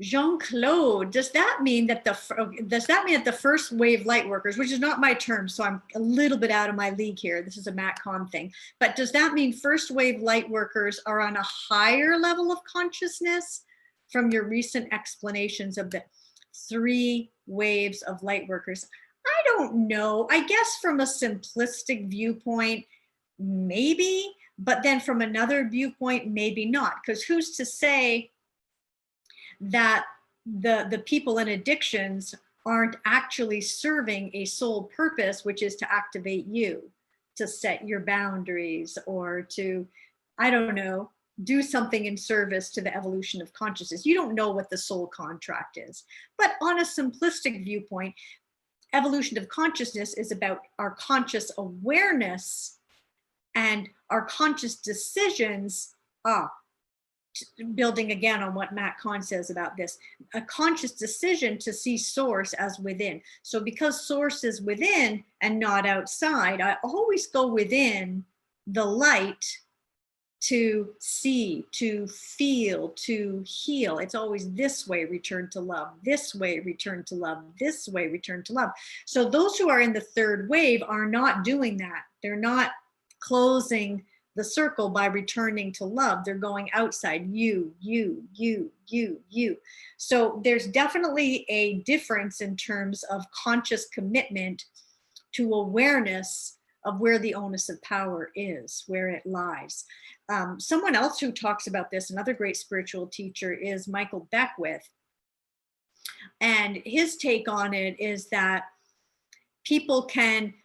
Jean-Claude, does that mean that the first wave light workers, which is not my term, so I'm a little bit out of my league here. This is a Matt Kahn thing. But does that mean first wave light workers are on a higher level of consciousness from your recent explanations of the 3 waves of light workers? I don't know. I guess from a simplistic viewpoint, maybe, but then from another viewpoint, maybe not. Because who's to say that the people in addictions aren't actually serving a sole purpose, which is to activate you, to set your boundaries, or to, I don't know, do something in service to the evolution of consciousness. You don't know what the soul contract is. But on a simplistic viewpoint, evolution of consciousness is about our conscious awareness and our conscious decisions. Building again on what Matt Kahn says about this, a conscious decision to see source as within. So because source is within and not outside, I always go within the light to see, to feel, to heal. It's always this way, return to love, this way, return to love, this way, return to love. So those who are in the 3rd wave are not doing that. They're not closing the circle by returning to love. They're going outside, you. So there's definitely a difference in terms of conscious commitment to awareness of where the onus of power is, where it lies. Someone else who talks about this, another great spiritual teacher, is Michael Beckwith. And his take on it is that people can,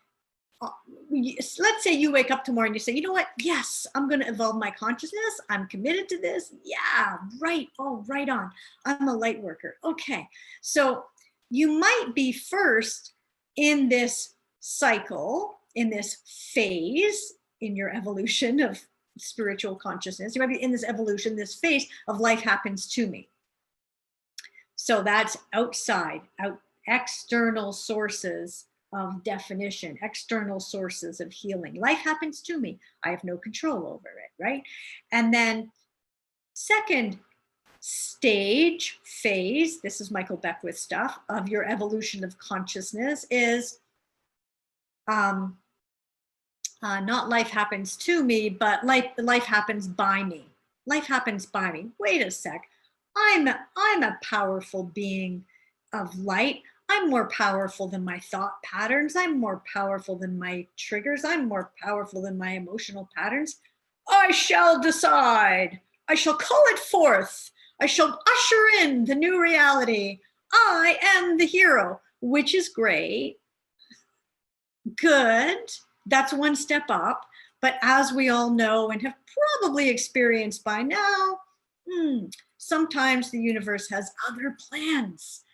let's say you wake up tomorrow and you say, you know what? Yes, I'm going to evolve my consciousness. I'm committed to this. Yeah, right. Oh, right on. I'm a light worker. Okay. So you might be first in this cycle, in this phase, in your evolution of spiritual consciousness. You might be in this evolution, this phase of life happens to me. So that's outside, external sources of definition, external sources of healing. Life happens to me. I have no control over it, right? And then second stage, phase, this is Michael Beckwith stuff, of your evolution of consciousness is not life happens to me, but life happens by me. Life happens by me. Wait a sec. I'm a powerful being of light. I'm more powerful than my thought patterns. I'm more powerful than my triggers. I'm more powerful than my emotional patterns. I shall decide. I shall call it forth. I shall usher in the new reality. I am the hero, which is great. Good. That's one step up. But as we all know and have probably experienced by now, sometimes the universe has other plans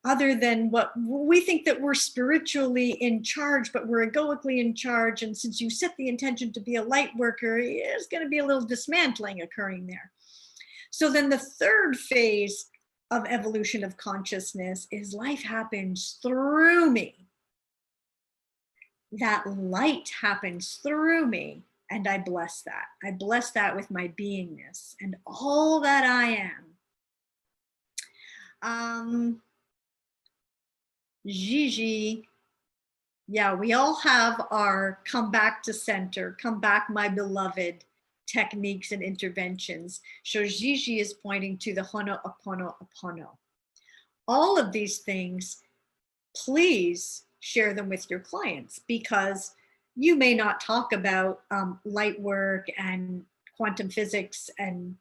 other than what we think, that we're spiritually in charge, but we're egoically in charge. And since you set the intention to be a light worker, there's going to be a little dismantling occurring there. So then the third phase of evolution of consciousness is life happens through me. That light happens through me. And I bless that. I bless that with my beingness and all that I am. Gigi, yeah, we all have our come back to center, come back, my beloved techniques and interventions. So Gigi is pointing to the Ho'oponopono. All of these things, please share them with your clients, because you may not talk about light work and quantum physics and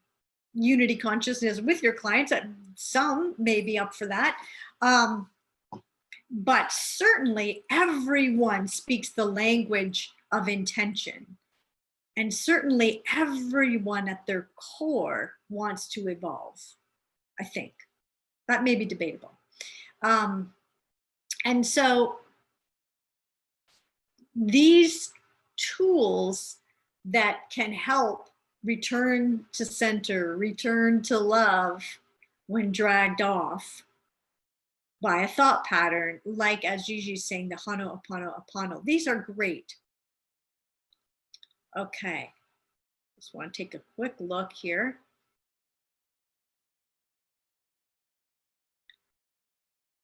unity consciousness with your clients. Some may be up for that. But certainly everyone speaks the language of intention. And certainly everyone at their core wants to evolve, I think. That may be debatable. And so these tools that can help return to center, return to love when dragged off by a thought pattern, like as Gigi's saying, the Ho'oponopono. These are great. Okay, just want to take a quick look here.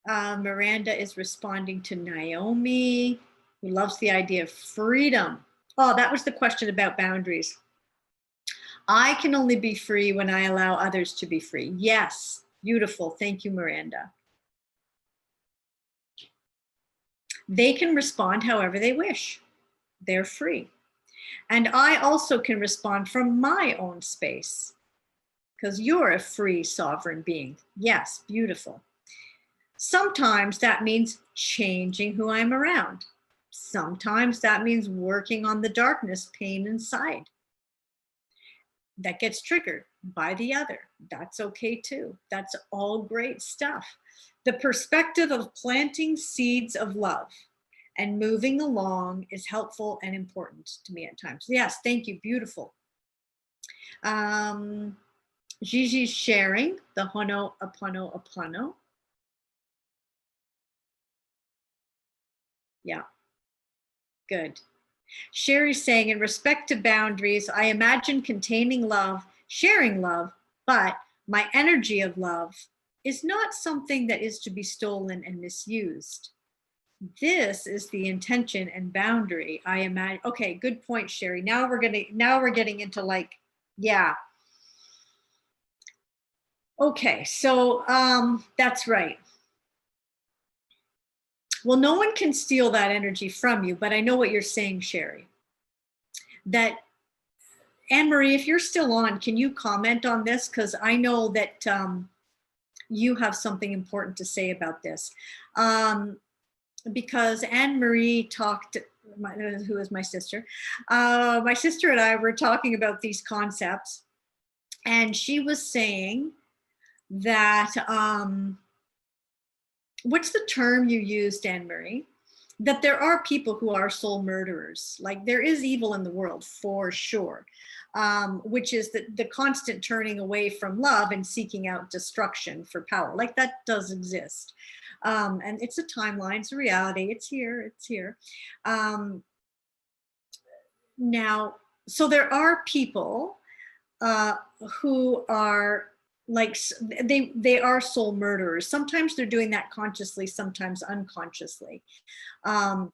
Miranda is responding to Naomi, who loves the idea of freedom. Oh, that was the question about boundaries. I can only be free when I allow others to be free. Yes, beautiful. Thank you, Miranda. They can respond however they wish. They're free. And I also can respond from my own space, because you're a free sovereign being. Yes, beautiful. Sometimes that means changing who I'm around. Sometimes that means working on the darkness, pain inside. That gets triggered by the other. That's okay too. That's all great stuff. The perspective of planting seeds of love and moving along is helpful and important to me at times. Yes, thank you. Beautiful. Gigi's sharing the Ho'oponopono. Yeah, good. Sherry's saying, in respect to boundaries, I imagine containing love, sharing love, but my energy of love is not something that is to be stolen and misused. This is the intention and boundary, I imagine. Okay, good point, Sherry. Now we're getting into like, yeah. Okay, so that's right. Well, no one can steal that energy from you, but I know what you're saying, Sherry. That, Anne-Marie, if you're still on, can you comment on this? Because I know that you have something important to say about this. Because Anne-Marie talked, who is my sister and I were talking about these concepts, and she was saying that, what's the term you used, Anne-Marie? that there are people who are soul murderers. Like there is evil in the world for sure, which is the constant turning away from love and seeking out destruction for power. Like that does exist. And it's a timeline, it's a reality, it's here, it's here. Now, so there are people who are like, they are soul murderers. Sometimes they're doing that consciously, sometimes unconsciously. But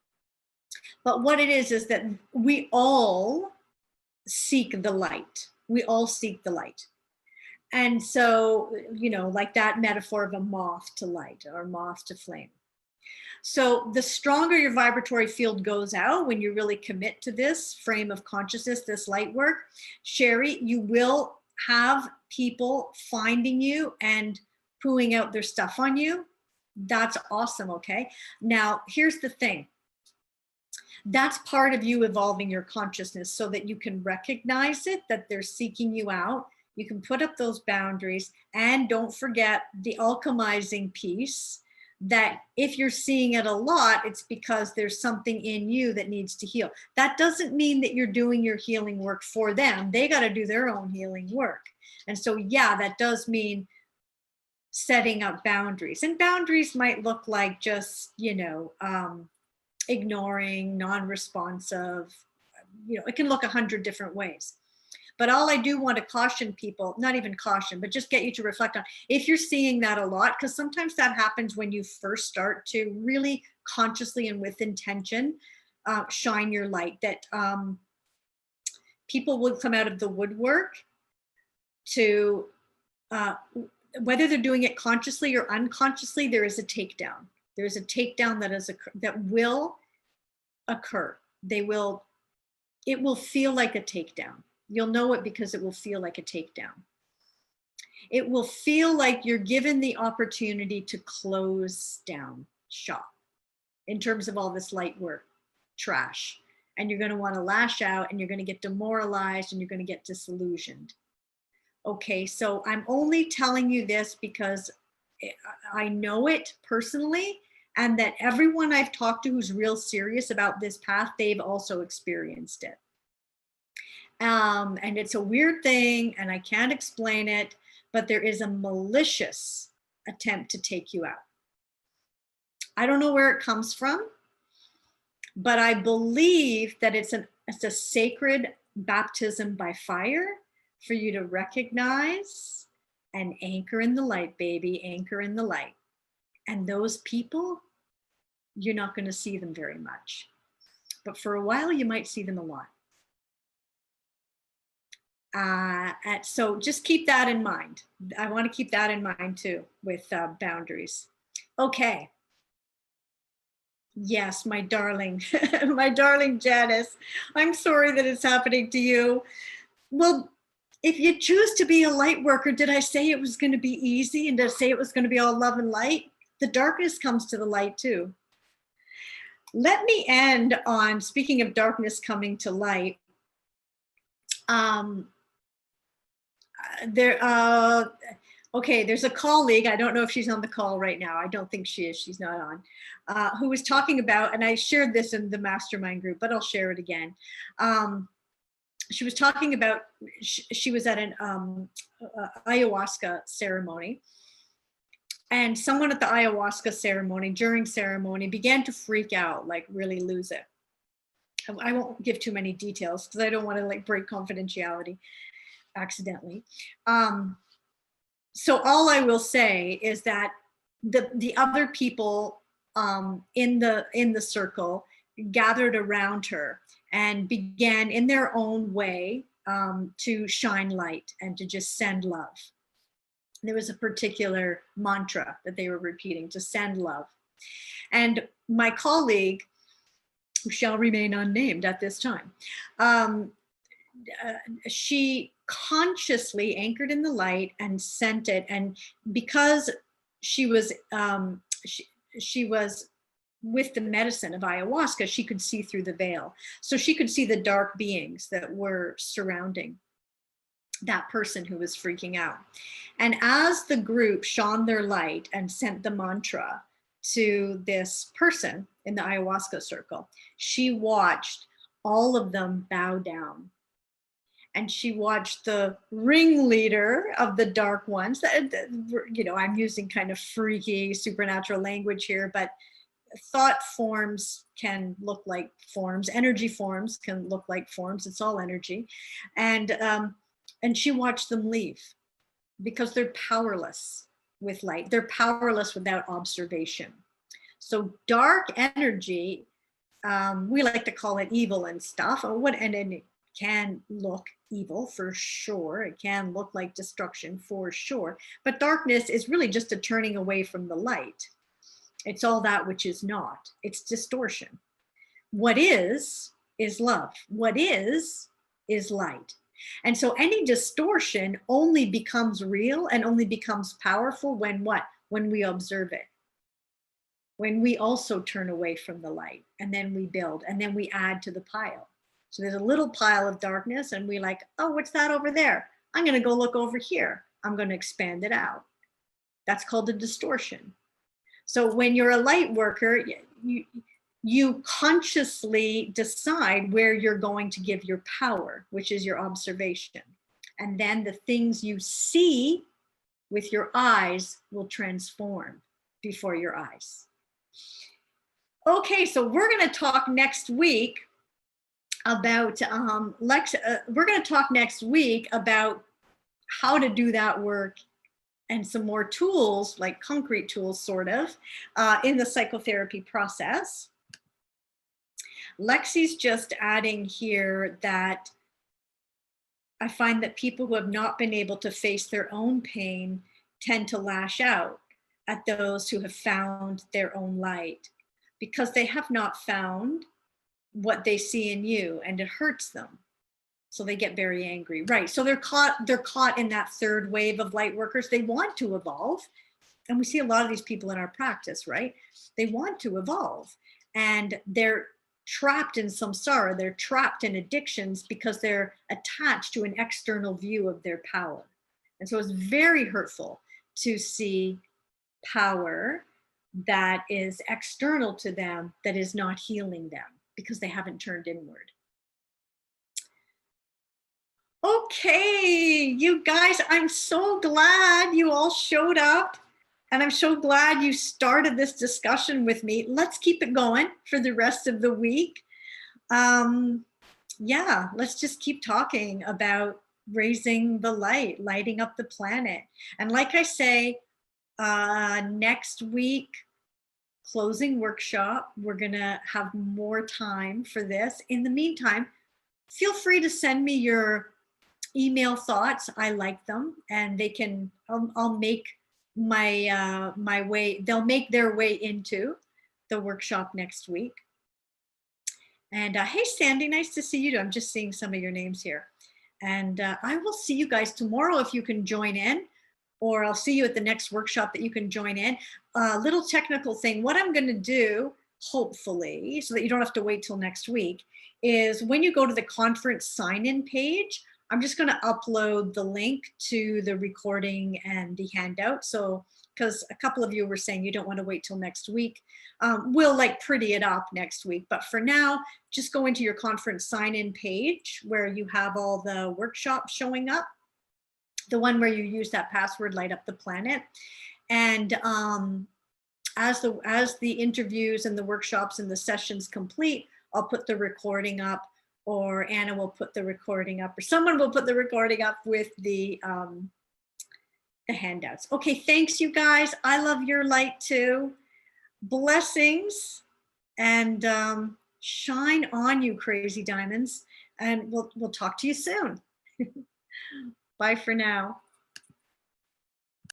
what it is that we all seek the light. We all seek the light. And so, you know, like that metaphor of a moth to light or moth to flame. So the stronger your vibratory field goes out when you really commit to this frame of consciousness, this light work, Sherry, you will have people finding you and pooing out their stuff on you. That's awesome, okay? Now, here's the thing. That's part of you evolving your consciousness so that you can recognize it, that they're seeking you out. You can put up those boundaries, and don't forget the alchemizing piece, that if you're seeing it a lot, it's because there's something in you that needs to heal. That doesn't mean that you're doing your healing work for them. They got to do their own healing work. And so, yeah, that does mean setting up boundaries. And boundaries might look like just, you know, ignoring, non-responsive, you know, it can look 100 different ways. But all I do want to caution people, not even caution, but just get you to reflect on, if you're seeing that a lot, because sometimes that happens when you first start to really consciously and with intention shine your light, that people will come out of the woodwork to, whether they're doing it consciously or unconsciously, there is a takedown. There is a takedown that will occur. It will feel like a takedown. You'll know it because it will feel like a takedown. It will feel like you're given the opportunity to close down shop in terms of all this light work trash. And you're going to want to lash out, and you're going to get demoralized, and you're going to get disillusioned. Okay, so I'm only telling you this because I know it personally, and that everyone I've talked to who's real serious about this path, they've also experienced it. And it's a weird thing, and I can't explain it, but there is a malicious attempt to take you out. I don't know where it comes from, but I believe that it's a sacred baptism by fire for you to recognize and anchor in the light, baby, anchor in the light. And those people, you're not going to see them very much. But for a while, you might see them a lot. So just keep that in mind. I want to keep that in mind too with boundaries. Okay. Yes, my darling, my darling Janice, I'm sorry that it's happening to you. Well, if you choose to be a light worker, did I say it was going to be easy, and did I say it was going to be all love and light? The darkness comes to the light too. Let me end on, speaking of darkness coming to light, okay, there's a colleague, I don't know if she's on the call right now, I don't think she is, she's not on, who was talking about, and I shared this in the mastermind group, but I'll share it again. She was talking about, she was at an ayahuasca ceremony, and someone at the ayahuasca ceremony, during ceremony, began to freak out, like really lose it. I won't give too many details because I don't want to like break confidentiality accidentally. So all I will say is that the other people in the circle gathered around her and began in their own way to shine light and to just send love. There was a particular mantra that they were repeating, to send love. And my colleague, who shall remain unnamed at this time, she consciously anchored in the light and sent it. And because she was she was with the medicine of ayahuasca, she could see through the veil. So she could see the dark beings that were surrounding that person who was freaking out. And as the group shone their light and sent the mantra, to this person in the ayahuasca circle. She watched all of them bow down. And she watched the ringleader of the dark ones. You know, I'm using kind of freaky supernatural language here, but thought forms can look like forms. Energy forms can look like forms. It's all energy. And she watched them leave because they're powerless with light. They're powerless without observation. So dark energy, we like to call it evil and stuff. And it can look evil for sure. It can look like destruction for sure. But darkness is really just a turning away from the light. It's all that which is not. It's distortion. What is love. What is light. And so any distortion only becomes real and only becomes powerful when what? When we observe it. When we also turn away from the light, and then we build, and then we add to the pile. So there's a little pile of darkness and we like, oh, what's that over there? I'm going to go look over here. I'm going to expand it out. That's called a distortion. So when you're a light worker, you consciously decide where you're going to give your power, which is your observation. And then the things you see with your eyes will transform before your eyes. Okay, so we're going to talk next week about we're going to talk next week about how to do that work and some more tools, like concrete tools sort of, in the psychotherapy process. Lexi's just adding here that I find that people who have not been able to face their own pain tend to lash out at those who have found their own light because they have not found what they see in you, and it hurts them. So they get very angry. Right. So they're caught in that third wave of light workers. They want to evolve. And we see a lot of these people in our practice, right? They want to evolve and they're trapped in samsara. They're trapped in addictions because they're attached to an external view of their power. And so it's very hurtful to see power that is external to them, that is not healing them, because they haven't turned inward. Okay, you guys, I'm so glad you all showed up, and I'm so glad you started this discussion with me. Let's keep it going for the rest of the week. Yeah, let's just keep talking about raising the light, lighting up the planet. And like I say, next week, closing workshop, we're gonna have more time for this. In the meantime, feel free to send me your email thoughts. I like them, and they can, I'll make my way, they'll make their way into the workshop next week. And hey, Sandy, nice to see you. I'm just seeing some of your names here. And I will see you guys tomorrow if you can join in, or I'll see you at the next workshop that you can join in. Little technical thing, what I'm gonna do, hopefully, so that you don't have to wait till next week, is when you go to the conference sign-in page, I'm just gonna upload the link to the recording and the handout. So, because a couple of you were saying you don't wanna wait till next week. We'll like pretty it up next week, but for now, just go into your conference sign-in page where you have all the workshops showing up, the one where you use that password, Light Up the Planet. And as the interviews and the workshops and the sessions complete, I'll put the recording up, or Anna will put the recording up, or someone will put the recording up with the handouts. Okay, thanks you guys. I love your light too. Blessings, and shine on you, crazy diamonds. And we'll talk to you soon. Bye for now.